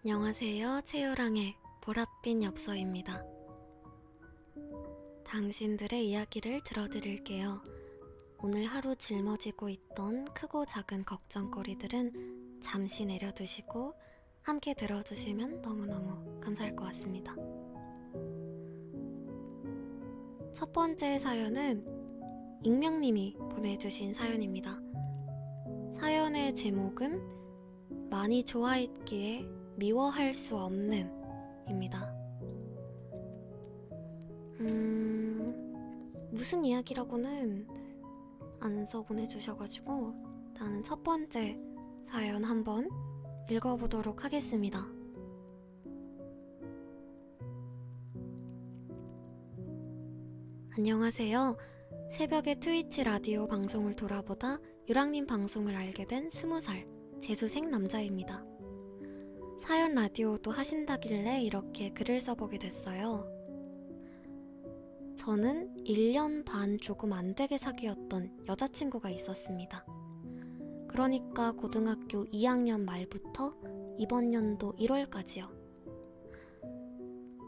안녕하세요. 채요랑의 보랏빛 엽서입니다. 당신들의 이야기를 들어드릴게요. 오늘 하루 짊어지고 있던 크고 작은 걱정거리들은 잠시 내려두시고 함께 들어주시면 너무너무 감사할 것 같습니다. 첫 번째 사연은 익명님이 보내주신 사연입니다. 사연의 제목은 많이 좋아했기에 미워할 수 없는 입니다. 무슨 이야기라고는 안 써보내주셔가지고 나는 첫 번째 사연 한번 읽어보도록 하겠습니다. 안녕하세요. 새벽에 트위치 라디오 방송을 돌아보다 유랑님 방송을 알게 된 20살 재수생 남자입니다. 사연 라디오도 하신다길래 이렇게 글을 써보게 됐어요. 저는 1년 반 조금 안 되게 사귀었던 여자친구가 있었습니다. 그러니까 고등학교 2학년 말부터 이번 연도 1월까지요.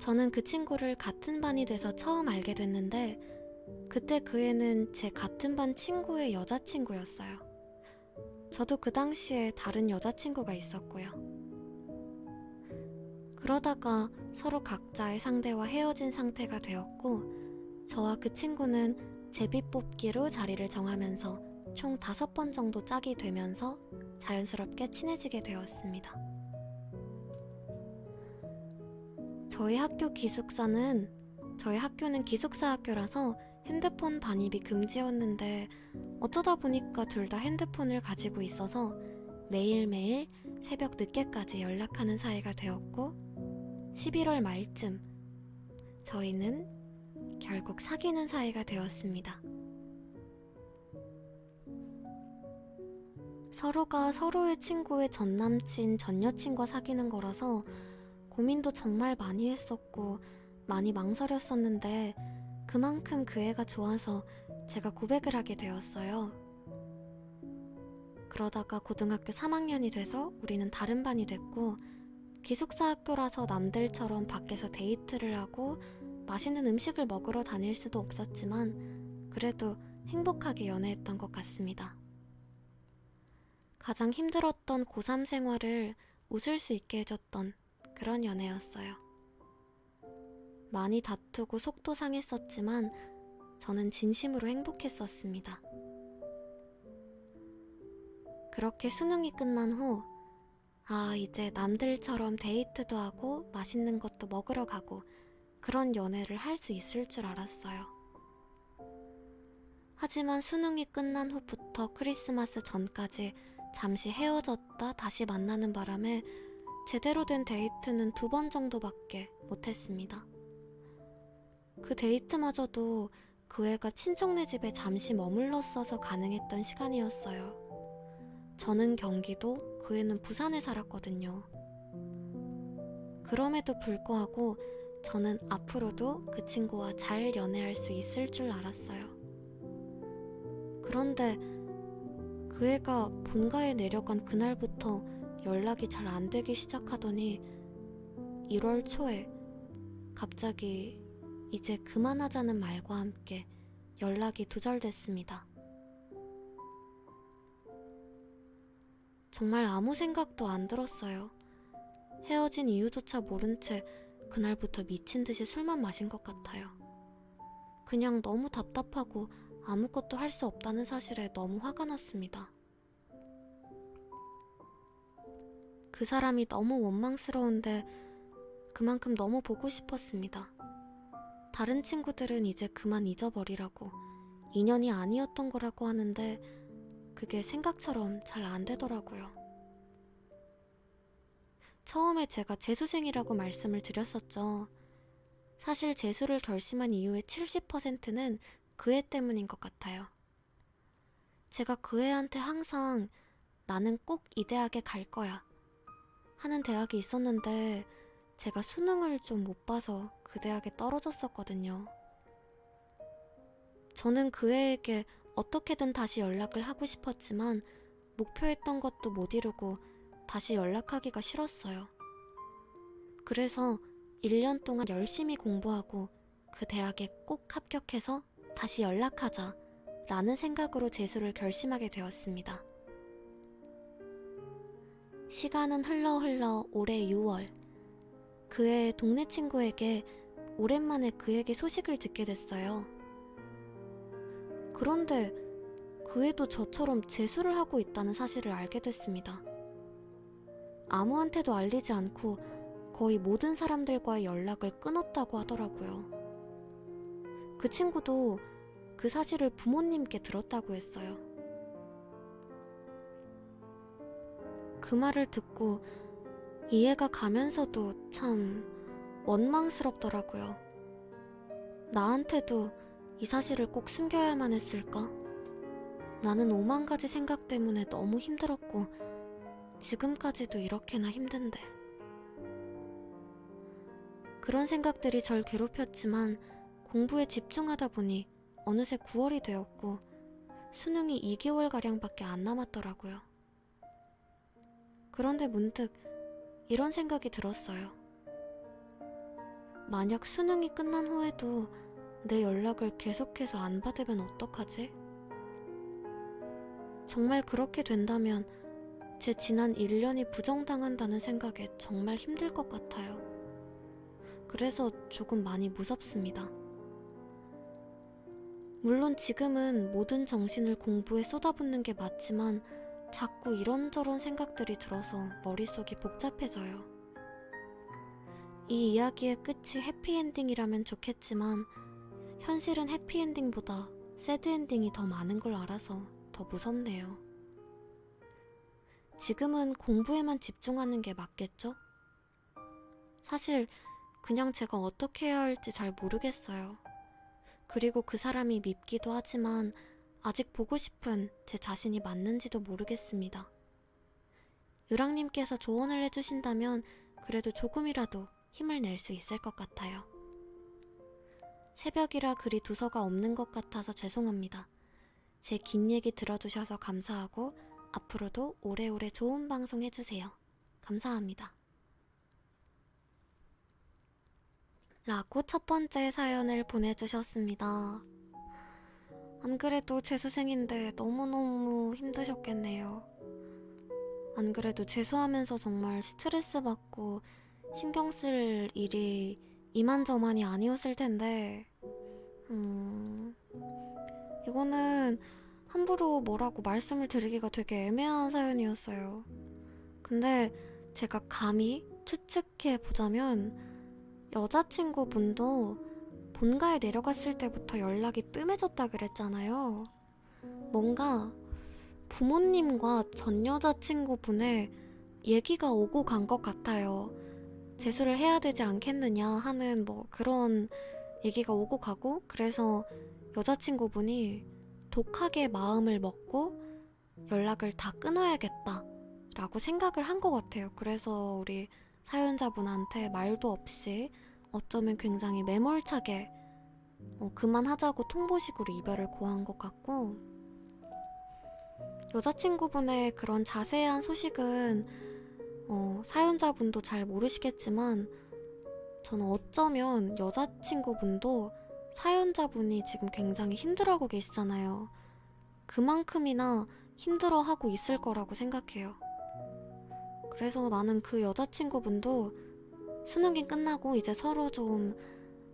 저는 그 친구를 같은 반이 돼서 처음 알게 됐는데 그때 그 애는 제 같은 반 친구의 여자친구였어요. 저도 그 당시에 다른 여자친구가 있었고요. 그러다가 서로 각자의 상대와 헤어진 상태가 되었고 저와 그 친구는 제비뽑기로 자리를 정하면서 총 5번 정도 짝이 되면서 자연스럽게 친해지게 되었습니다. 저희 학교는 기숙사 학교라서 핸드폰 반입이 금지였는데 어쩌다 보니까 둘 다 핸드폰을 가지고 있어서 매일매일 새벽 늦게까지 연락하는 사이가 되었고 11월 말쯤 저희는 결국 사귀는 사이가 되었습니다. 서로가 서로의 친구의 전남친, 전여친과 사귀는 거라서 고민도 정말 많이 했었고 많이 망설였었는데 그만큼 그 애가 좋아서 제가 고백을 하게 되었어요. 그러다가 고등학교 3학년이 돼서 우리는 다른 반이 됐고 기숙사 학교라서 남들처럼 밖에서 데이트를 하고 맛있는 음식을 먹으러 다닐 수도 없었지만 그래도 행복하게 연애했던 것 같습니다. 가장 힘들었던 고3 생활을 웃을 수 있게 해줬던 그런 연애였어요. 많이 다투고 속도 상했었지만 저는 진심으로 행복했었습니다. 그렇게 수능이 끝난 후 이제 남들처럼 데이트도 하고 맛있는 것도 먹으러 가고 그런 연애를 할 수 있을 줄 알았어요. 하지만 수능이 끝난 후부터 크리스마스 전까지 잠시 헤어졌다 다시 만나는 바람에 제대로 된 데이트는 2번 정도밖에 못했습니다. 그 데이트마저도 그 애가 친척네 집에 잠시 머물렀어서 가능했던 시간이었어요. 저는 경기도, 그 애는 부산에 살았거든요. 그럼에도 불구하고 저는 앞으로도 그 친구와 잘 연애할 수 있을 줄 알았어요. 그런데 그 애가 본가에 내려간 그날부터 연락이 잘 안 되기 시작하더니 1월 초에 갑자기 이제 그만하자는 말과 함께 연락이 두절됐습니다. 정말 아무 생각도 안 들었어요. 헤어진 이유조차 모른 채 그날부터 미친 듯이 술만 마신 것 같아요. 그냥 너무 답답하고 아무것도 할 수 없다는 사실에 너무 화가 났습니다. 그 사람이 너무 원망스러운데 그만큼 너무 보고 싶었습니다. 다른 친구들은 이제 그만 잊어버리라고 인연이 아니었던 거라고 하는데 그게 생각처럼 잘 안 되더라고요. 처음에 제가 재수생이라고 말씀을 드렸었죠. 사실 재수를 결심한 이유의 70%는 그 애 때문인 것 같아요. 제가 그 애한테 항상 나는 꼭 이 대학에 갈 거야 하는 대학이 있었는데 제가 수능을 좀 못 봐서 그 대학에 떨어졌었거든요. 저는 그 애에게 어떻게든 다시 연락을 하고 싶었지만 목표했던 것도 못 이루고 다시 연락하기가 싫었어요. 그래서 1년 동안 열심히 공부하고 그 대학에 꼭 합격해서 다시 연락하자 라는 생각으로 재수를 결심하게 되었습니다. 시간은 흘러 올해 6월, 그의 동네 친구에게 오랜만에 그에게 소식을 듣게 됐어요. 그런데 그 애도 저처럼 재수를 하고 있다는 사실을 알게 됐습니다. 아무한테도 알리지 않고 거의 모든 사람들과의 연락을 끊었다고 하더라고요. 그 친구도 그 사실을 부모님께 들었다고 했어요. 그 말을 듣고 이해가 가면서도 참 원망스럽더라고요. 나한테도 이 사실을 꼭 숨겨야만 했을까? 나는 오만 가지 생각 때문에 너무 힘들었고 지금까지도 이렇게나 힘든데. 그런 생각들이 절 괴롭혔지만 공부에 집중하다 보니 어느새 9월이 되었고 수능이 2개월가량밖에 안 남았더라고요. 그런데 문득 이런 생각이 들었어요. 만약 수능이 끝난 후에도 내 연락을 계속해서 안 받으면 어떡하지? 정말 그렇게 된다면 제 지난 1년이 부정당한다는 생각에 정말 힘들 것 같아요. 그래서 조금 많이 무섭습니다. 물론 지금은 모든 정신을 공부에 쏟아붓는 게 맞지만 자꾸 이런저런 생각들이 들어서 머릿속이 복잡해져요. 이 이야기의 끝이 해피엔딩이라면 좋겠지만 현실은 해피엔딩보다 새드엔딩이 더 많은 걸 알아서 더 무섭네요. 지금은 공부에만 집중하는 게 맞겠죠? 사실 그냥 제가 어떻게 해야 할지 잘 모르겠어요. 그리고 그 사람이 밉기도 하지만 아직 보고 싶은 제 자신이 맞는지도 모르겠습니다. 유랑님께서 조언을 해주신다면 그래도 조금이라도 힘을 낼 수 있을 것 같아요. 새벽이라 글이 두서가 없는 것 같아서 죄송합니다. 제 긴 얘기 들어주셔서 감사하고 앞으로도 오래오래 좋은 방송 해주세요. 감사합니다. 라고 첫 번째 사연을 보내주셨습니다. 안 그래도 재수생인데 너무너무 힘드셨겠네요. 안 그래도 재수하면서 정말 스트레스 받고 신경 쓸 일이 이만저만이 아니었을 텐데 이거는 함부로 뭐라고 말씀을 드리기가 되게 애매한 사연이었어요. 근데 제가 감히 추측해 보자면 여자친구분도 본가에 내려갔을 때부터 연락이 뜸해졌다 그랬잖아요. 뭔가 부모님과 전 여자친구분의 얘기가 오고 간 것 같아요. 재수를 해야 되지 않겠느냐 하는 뭐 그런 얘기가 오고 가고, 그래서 여자친구분이 독하게 마음을 먹고 연락을 다 끊어야겠다 라고 생각을 한 것 같아요. 그래서 우리 사연자분한테 말도 없이 어쩌면 굉장히 매몰차게 그만하자고 통보식으로 이별을 고한 것 같고, 여자친구분의 그런 자세한 소식은 사연자분도 잘 모르시겠지만 저는 어쩌면 여자친구분도 사연자분이 지금 굉장히 힘들어하고 계시잖아요. 그만큼이나 힘들어하고 있을 거라고 생각해요. 그래서 나는 그 여자친구분도 수능이 끝나고 이제 서로 좀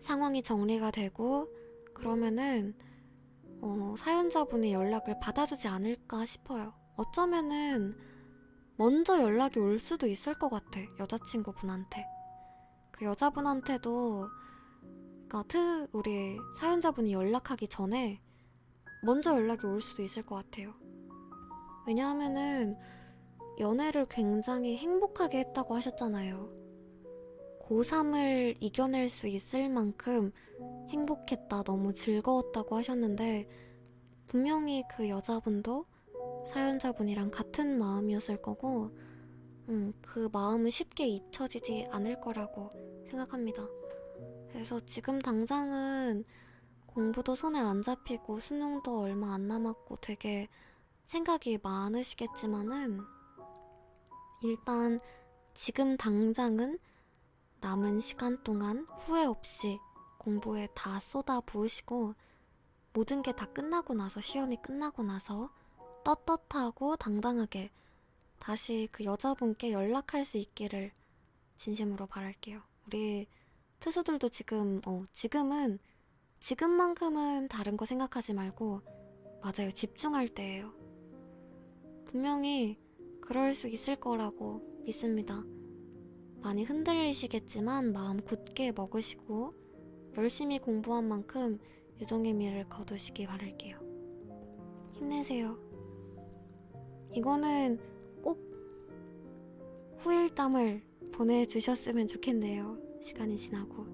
상황이 정리가 되고 그러면은 사연자분이 연락을 받아주지 않을까 싶어요. 어쩌면은 먼저 연락이 올 수도 있을 것 같아, 여자친구분한테. 그 여자분한테도 그러니까 우리 사연자분이 연락하기 전에 먼저 연락이 올 수도 있을 것 같아요. 왜냐하면은 연애를 굉장히 행복하게 했다고 하셨잖아요. 고3을 이겨낼 수 있을 만큼 행복했다, 너무 즐거웠다고 하셨는데 분명히 그 여자분도 사연자분이랑 같은 마음이었을 거고 그 마음은 쉽게 잊혀지지 않을 거라고 생각합니다. 그래서 지금 당장은 공부도 손에 안 잡히고 수능도 얼마 안 남았고 되게 생각이 많으시겠지만은 일단 지금 당장은 남은 시간 동안 후회 없이 공부에 다 쏟아 부으시고 모든 게 다 끝나고 나서 시험이 끝나고 나서 떳떳하고 당당하게 다시 그 여자분께 연락할 수 있기를 진심으로 바랄게요. 우리 투수들도 지금만큼은 다른 거 생각하지 말고 맞아요. 집중할 때예요. 분명히 그럴 수 있을 거라고 믿습니다. 많이 흔들리시겠지만 마음 굳게 먹으시고 열심히 공부한 만큼 유종의 미를 거두시기 바랄게요. 힘내세요. 이거는 꼭 후일담을 보내주셨으면 좋겠네요. 시간이 지나고.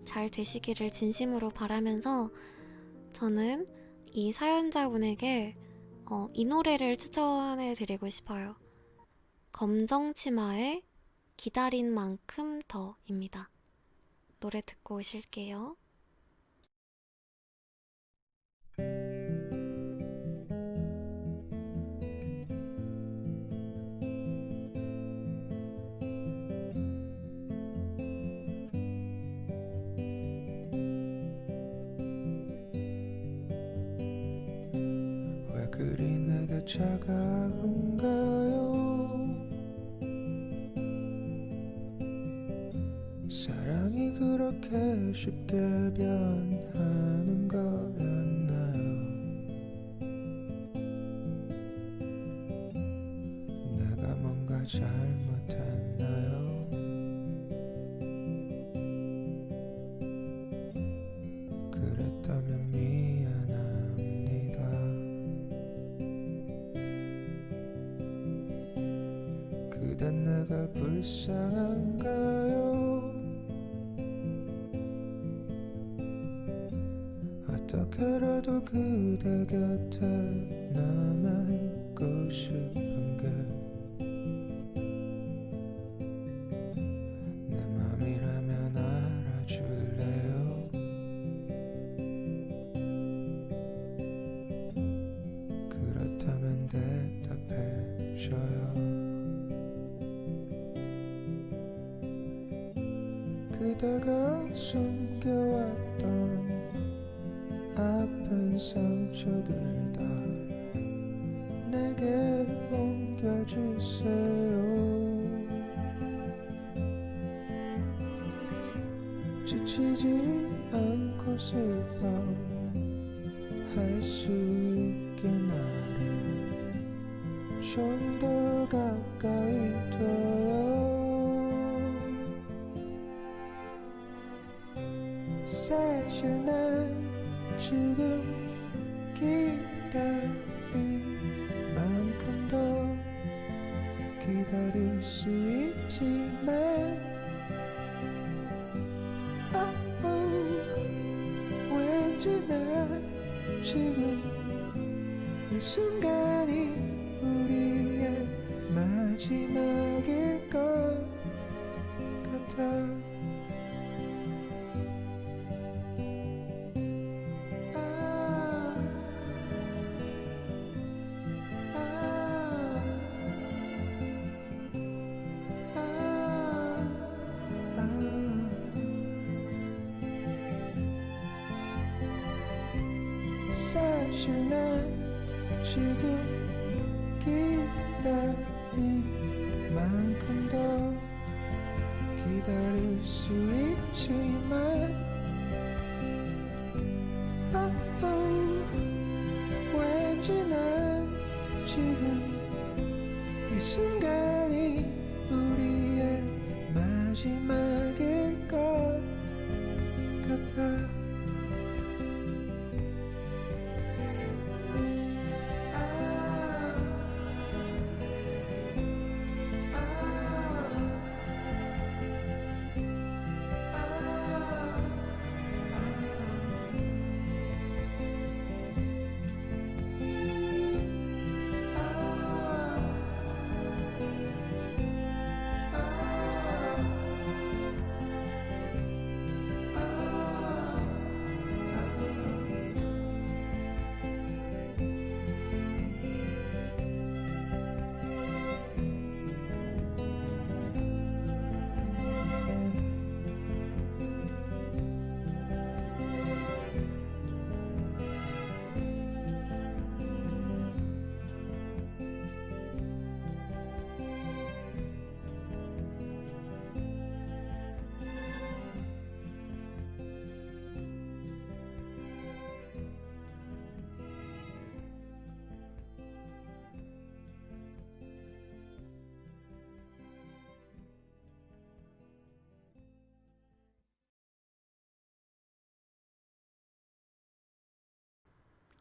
잘 되시기를 진심으로 바라면서 저는 이 사연자분에게 이 노래를 추천해드리고 싶어요. 검정치마의 기다린 만큼 더입니다. 노래 듣고 오실게요. 왜 그리 내게 차가운가요? 사랑이 그렇게 쉽게 변하는 거였나요? 내가 뭔가 잘못했나요? 그랬다면 미안합니다. 그댄 내가 불쌍한가요? 어떻게라도 그대 곁에 남아있고 싶은 게 내 맘이라면 알아줄래요? 그렇다면 대답해줘요. 그대가 숨겨왔던 아픈 상처들 다 내게 옮겨주세요. 지치지 않고 슬퍼할 수 있게 나를 좀 더 가까이 둬요. 사실 난 지금 기다린 만큼 더 기다릴 수 있지만 왠지 난 지금 이 순간이 우리의 마지막일 것 같아. 사실 난 지금 기다린 만큼 더 기다릴 수 있지만 왠지 난 지금 이 순간이 우리의 마지막일 것 같아.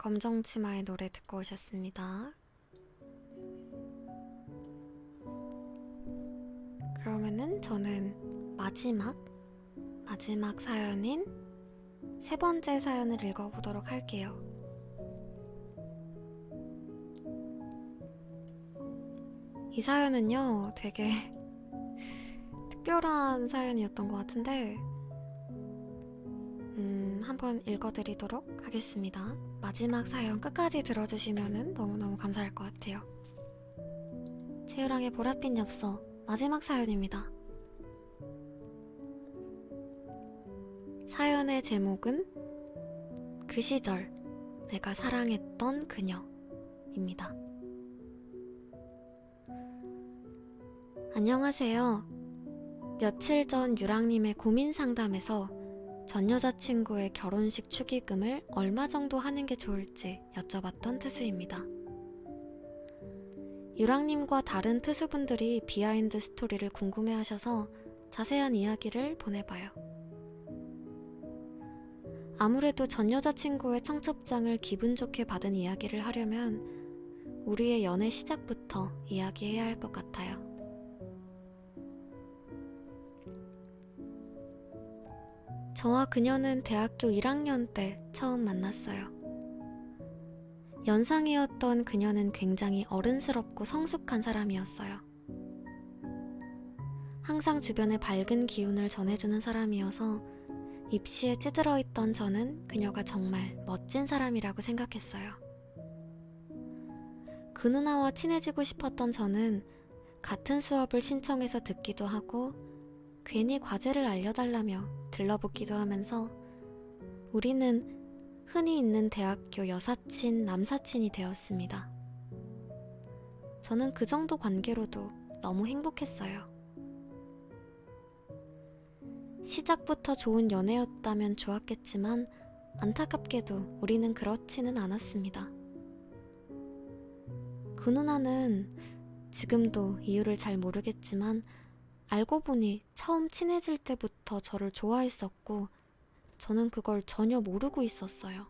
검정치마의 노래 듣고 오셨습니다. 그러면은 저는 마지막 사연인 세 번째 사연을 읽어보도록 할게요. 이 사연은요, 되게 특별한 사연이었던 것 같은데 한번 읽어드리도록 하겠습니다. 마지막 사연 끝까지 들어주시면 너무너무 감사할 것 같아요. 채우랑의 보랏빛 엽서 마지막 사연입니다. 사연의 제목은 그 시절 내가 사랑했던 그녀입니다. 안녕하세요. 며칠 전 유랑님의 고민 상담에서 전 여자친구의 결혼식 축의금을 얼마 정도 하는 게 좋을지 여쭤봤던 트수입니다. 유랑님과 다른 트수분들이 비하인드 스토리를 궁금해하셔서 자세한 이야기를 보내봐요. 아무래도 전 여자친구의 청첩장을 기분 좋게 받은 이야기를 하려면 우리의 연애 시작부터 이야기해야 할 것 같아요. 저와 그녀는 대학교 1학년 때 처음 만났어요. 연상이었던 그녀는 굉장히 어른스럽고 성숙한 사람이었어요. 항상 주변에 밝은 기운을 전해주는 사람이어서 입시에 찌들어 있던 저는 그녀가 정말 멋진 사람이라고 생각했어요. 그 누나와 친해지고 싶었던 저는 같은 수업을 신청해서 듣기도 하고 괜히 과제를 알려달라며 들러붙기도 하면서 우리는 흔히 있는 대학교 여사친, 남사친이 되었습니다. 저는 그 정도 관계로도 너무 행복했어요. 시작부터 좋은 연애였다면 좋았겠지만 안타깝게도 우리는 그렇지는 않았습니다. 그 누나는 지금도 이유를 잘 모르겠지만 알고 보니 처음 친해질 때부터 저를 좋아했었고 저는 그걸 전혀 모르고 있었어요.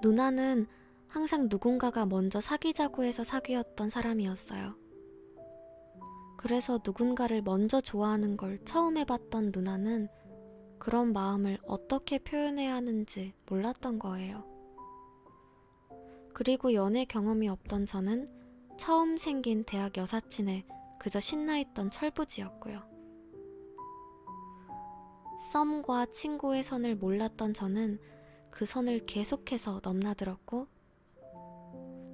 누나는 항상 누군가가 먼저 사귀자고 해서 사귀었던 사람이었어요. 그래서 누군가를 먼저 좋아하는 걸 처음 해봤던 누나는 그런 마음을 어떻게 표현해야 하는지 몰랐던 거예요. 그리고 연애 경험이 없던 저는 처음 생긴 대학 여사친에 그저 신나있던 철부지였고요. 썸과 친구의 선을 몰랐던 저는 그 선을 계속해서 넘나들었고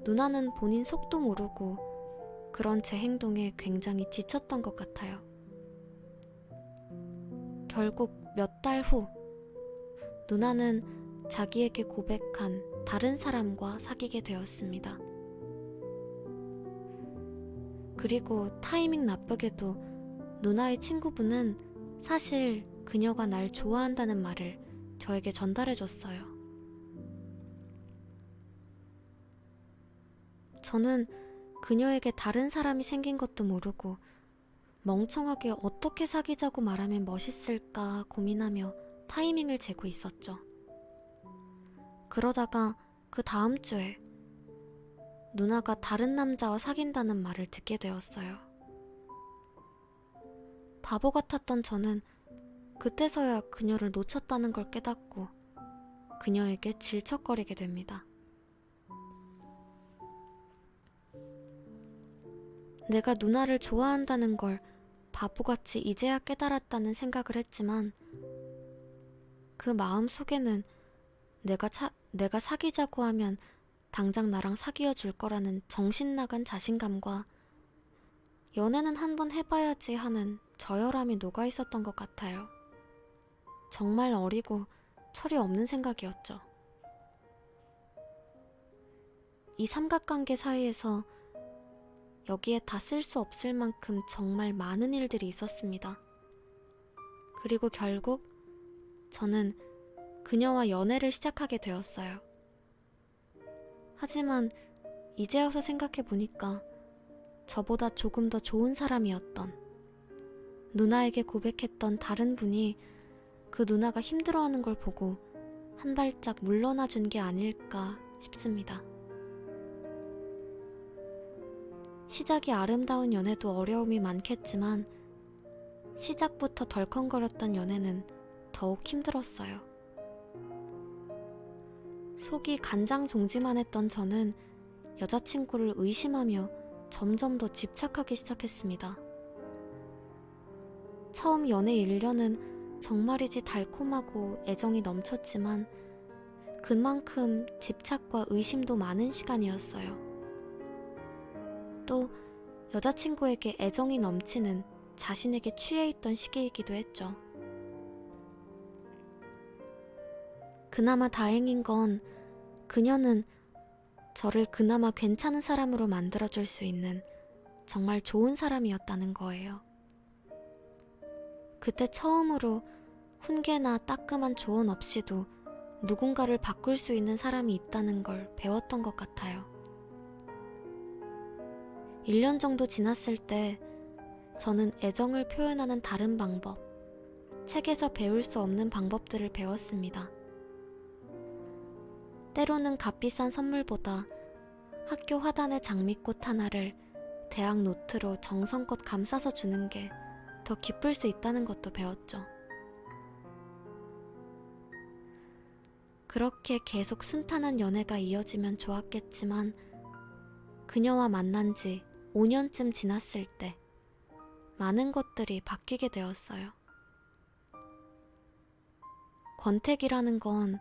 누나는 본인 속도 모르고 그런 제 행동에 굉장히 지쳤던 것 같아요. 결국 몇 달 후 누나는 자기에게 고백한 다른 사람과 사귀게 되었습니다. 그리고 타이밍 나쁘게도 누나의 친구분은 사실 그녀가 날 좋아한다는 말을 저에게 전달해줬어요. 저는 그녀에게 다른 사람이 생긴 것도 모르고 멍청하게 어떻게 사귀자고 말하면 멋있을까 고민하며 타이밍을 재고 있었죠. 그러다가 그 다음 주에 누나가 다른 남자와 사귄다는 말을 듣게 되었어요. 바보 같았던 저는 그때서야 그녀를 놓쳤다는 걸 깨닫고 그녀에게 질척거리게 됩니다. 내가 누나를 좋아한다는 걸 바보같이 이제야 깨달았다는 생각을 했지만 그 마음 속에는 내가 사귀자고 하면 당장 나랑 사귀어 줄 거라는 정신나간 자신감과 연애는 한번 해봐야지 하는 저열함이 녹아 있었던 것 같아요. 정말 어리고 철이 없는 생각이었죠. 이 삼각관계 사이에서 여기에 다 쓸 수 없을 만큼 정말 많은 일들이 있었습니다. 그리고 결국 저는 그녀와 연애를 시작하게 되었어요. 하지만 이제 와서 생각해보니까 저보다 조금 더 좋은 사람이었던 누나에게 고백했던 다른 분이 그 누나가 힘들어하는 걸 보고 한 발짝 물러나 준 게 아닐까 싶습니다. 시작이 아름다운 연애도 어려움이 많겠지만 시작부터 덜컹거렸던 연애는 더욱 힘들었어요. 속이 간장종지만 했던 저는 여자친구를 의심하며 점점 더 집착하기 시작했습니다. 처음 연애 1년은 정말이지 달콤하고 애정이 넘쳤지만 그만큼 집착과 의심도 많은 시간이었어요. 또 여자친구에게 애정이 넘치는 자신에게 취해 있던 시기이기도 했죠. 그나마 다행인 건 그녀는 저를 그나마 괜찮은 사람으로 만들어줄 수 있는 정말 좋은 사람이었다는 거예요. 그때 처음으로 훈계나 따끔한 조언 없이도 누군가를 바꿀 수 있는 사람이 있다는 걸 배웠던 것 같아요. 1년 정도 지났을 때 저는 애정을 표현하는 다른 방법, 책에서 배울 수 없는 방법들을 배웠습니다. 때로는 값비싼 선물보다 학교 화단의 장미꽃 하나를 대학 노트로 정성껏 감싸서 주는 게 더 기쁠 수 있다는 것도 배웠죠. 그렇게 계속 순탄한 연애가 이어지면 좋았겠지만 그녀와 만난 지 5년쯤 지났을 때 많은 것들이 바뀌게 되었어요. 권태기라는 건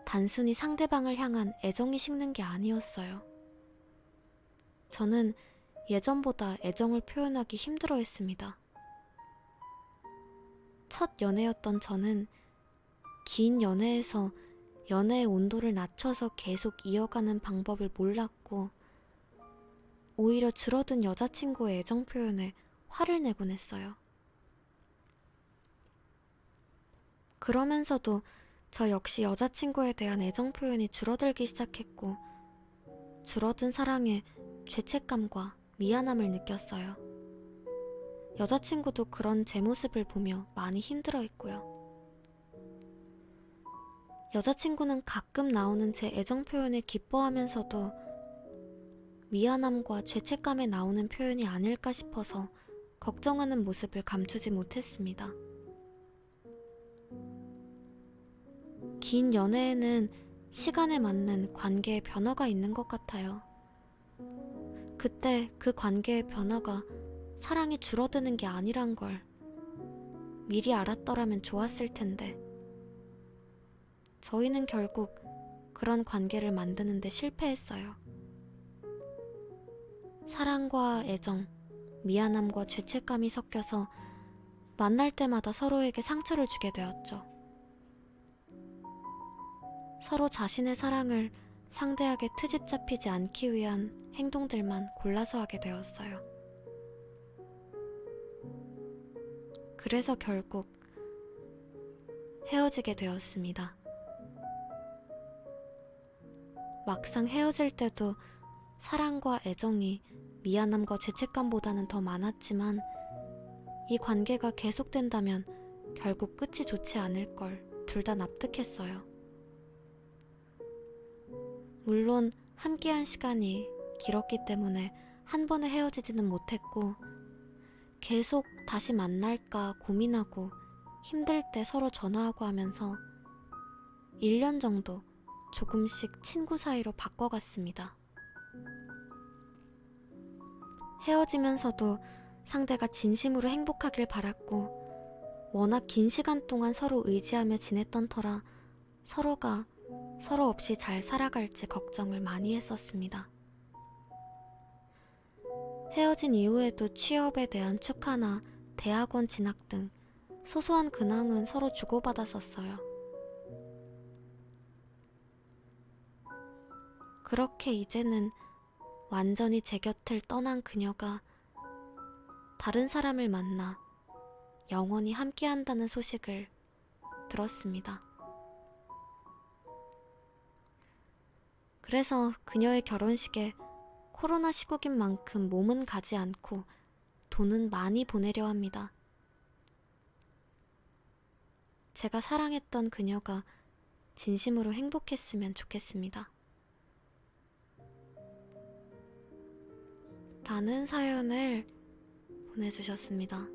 단순히 상대방을 향한 애정이 식는 게 아니었어요. 저는 예전보다 애정을 표현하기 힘들어했습니다. 첫 연애였던 저는 긴 연애에서 연애의 온도를 낮춰서 계속 이어가는 방법을 몰랐고 오히려 줄어든 여자친구의 애정 표현에 화를 내곤 했어요. 그러면서도 저 역시 여자친구에 대한 애정 표현이 줄어들기 시작했고 줄어든 사랑에 죄책감과 미안함을 느꼈어요. 여자친구도 그런 제 모습을 보며 많이 힘들어했고요. 여자친구는 가끔 나오는 제 애정 표현에 기뻐하면서도 미안함과 죄책감에 나오는 표현이 아닐까 싶어서 걱정하는 모습을 감추지 못했습니다. 긴 연애에는 시간에 맞는 관계의 변화가 있는 것 같아요. 그때 그 관계의 변화가 사랑이 줄어드는 게 아니란 걸 미리 알았더라면 좋았을 텐데 저희는 결국 그런 관계를 만드는데 실패했어요. 사랑과 애정, 미안함과 죄책감이 섞여서 만날 때마다 서로에게 상처를 주게 되었죠. 서로 자신의 사랑을 상대에게 트집 잡히지 않기 위한 행동들만 골라서 하게 되었어요. 그래서 결국 헤어지게 되었습니다. 막상 헤어질 때도 사랑과 애정이 미안함과 죄책감보다는 더 많았지만 이 관계가 계속된다면 결국 끝이 좋지 않을 걸 둘 다 납득했어요. 물론 함께한 시간이 길었기 때문에 한 번에 헤어지지는 못했고 계속 다시 만날까 고민하고 힘들 때 서로 전화하고 하면서 1년 정도 조금씩 친구 사이로 바꿔갔습니다. 헤어지면서도 상대가 진심으로 행복하길 바랐고 워낙 긴 시간 동안 서로 의지하며 지냈던 터라 서로가 서로 없이 잘 살아갈지 걱정을 많이 했었습니다. 헤어진 이후에도 취업에 대한 축하나 대학원 진학 등 소소한 근황은 서로 주고받았었어요. 그렇게 이제는 완전히 제 곁을 떠난 그녀가 다른 사람을 만나 영원히 함께한다는 소식을 들었습니다. 그래서 그녀의 결혼식에 코로나 시국인 만큼 몸은 가지 않고 돈은 많이 보내려 합니다. 제가 사랑했던 그녀가 진심으로 행복했으면 좋겠습니다. 라는 사연을 보내주셨습니다.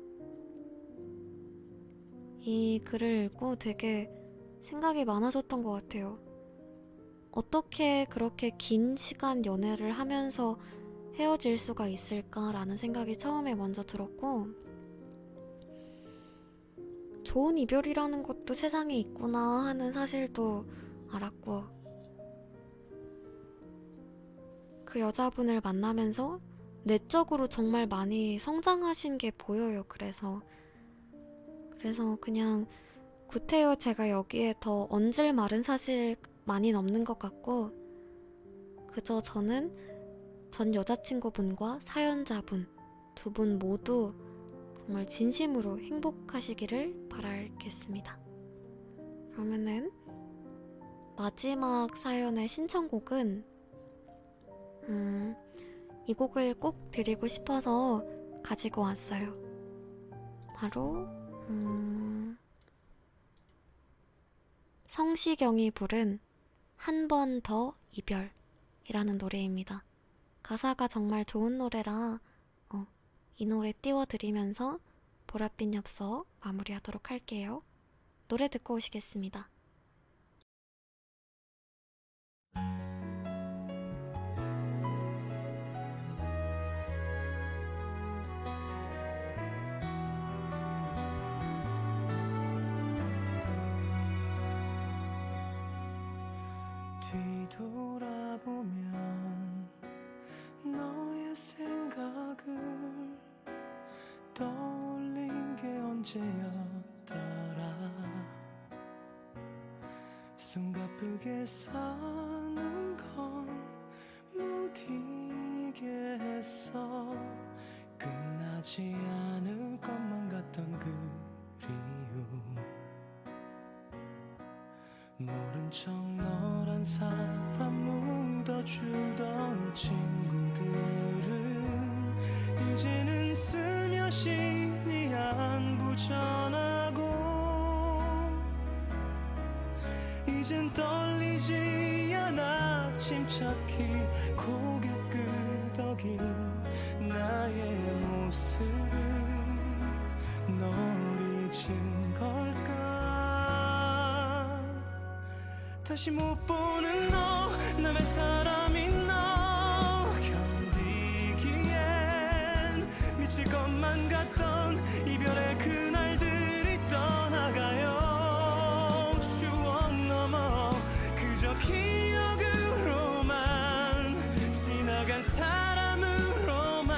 이 글을 읽고 되게 생각이 많아졌던 것 같아요. 어떻게 그렇게 긴 시간 연애를 하면서 헤어질 수가 있을까라는 생각이 처음에 먼저 들었고, 좋은 이별이라는 것도 세상에 있구나 하는 사실도 알았고, 그 여자분을 만나면서 내적으로 정말 많이 성장하신 게 보여요. 그래서 그냥 구태여 제가 여기에 더 얹을 말은 사실 많이 없는 것 같고, 그저 저는 전 여자친구분과 사연자분 두 분 모두 정말 진심으로 행복하시기를 바라겠습니다. 그러면은 마지막 사연의 신청곡은 이 곡을 꼭 드리고 싶어서 가지고 왔어요. 바로 성시경이 부른 한 번 더 이별이라는 노래입니다. 가사가 정말 좋은 노래라 이 노래 띄워드리면서 보랏빛 엽서 마무리하도록 할게요. 노래 듣고 오시겠습니다. 뒤돌아보면 너의 생각을 떠올린 게 언제였더라. 숨가쁘게 사는 건 무디게 했어. 끝나지 않을 것만 같던 그리움, 모른 척 너란 사람 묻어주던 친구들은 이제는 슬며시 네 안부 전하고, 이젠 떨리지 않아 침착히 고개 끄덕인 나의 모습은 널 잊은 걸까. 다시 못 보는 너, 남의 사람인 너 견디기엔 미칠 것만 같던 이별의 그날들이 떠나가요. 추억 넘어 그저 기억으로만, 지나간 사람으로만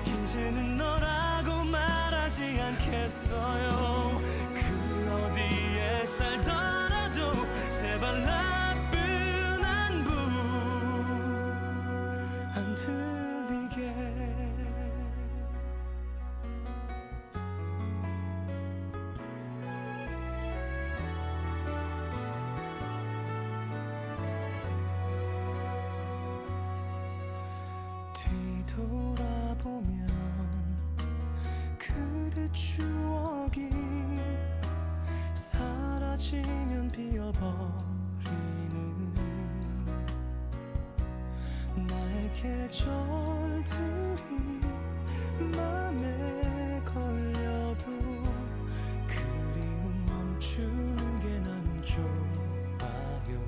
이제는 너라고 말하지 않겠어요. 그 어디에 살더라도 제발 나쁜 안부 안 들리게. 뒤돌아보면 그대 추억이 사라지면 비어버리는 나의 계절들이 맘에 걸려도 그리움 멈추는 게 나는 좋아요.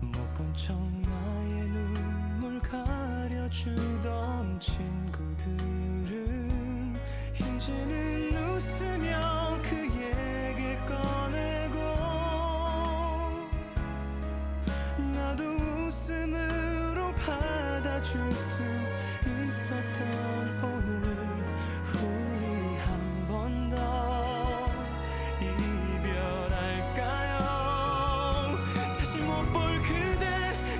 못 본 척 나의 눈물 가려주던 친구들은 이제는 웃으며 그 얘기를 꺼내고, 나도 웃음으로 받아줄 수 있었던 오늘, 우리 한 번 더 이별할까요. 다시 못 볼 그대,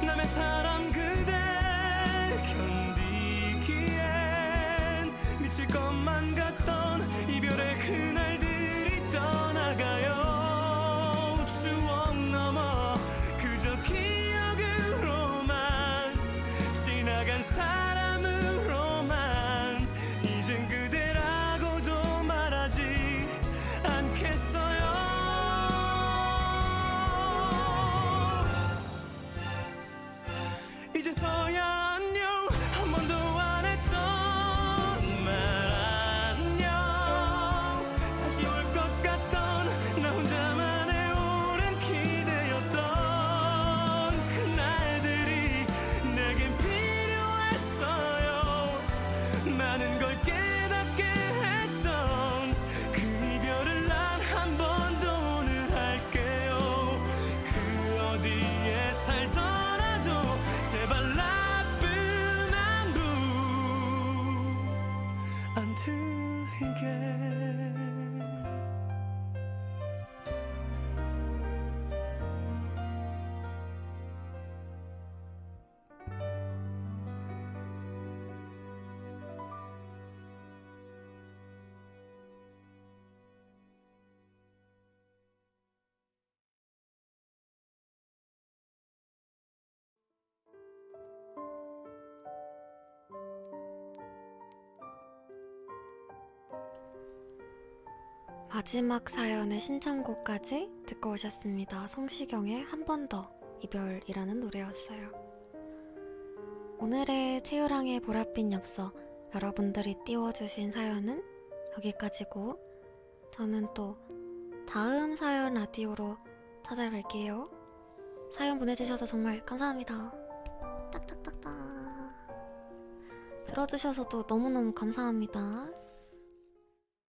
남의 사람 그대 견디기엔 미칠 것만 같던 이별의 그날들이 떠나가요. 추억 넘어 그저 기억으로만, 지나간 사람으로만 마지막 사연의 신청곡까지 듣고 오셨습니다. 성시경의 한 번 더 이별이라는 노래였어요. 오늘의 채우랑의 보랏빛 엽서 여러분들이 띄워주신 사연은 여기까지고 저는 또 다음 사연 라디오로 찾아뵐게요. 사연 보내주셔서 정말 감사합니다. 딱딱딱딱. 들어주셔서도 너무너무 감사합니다.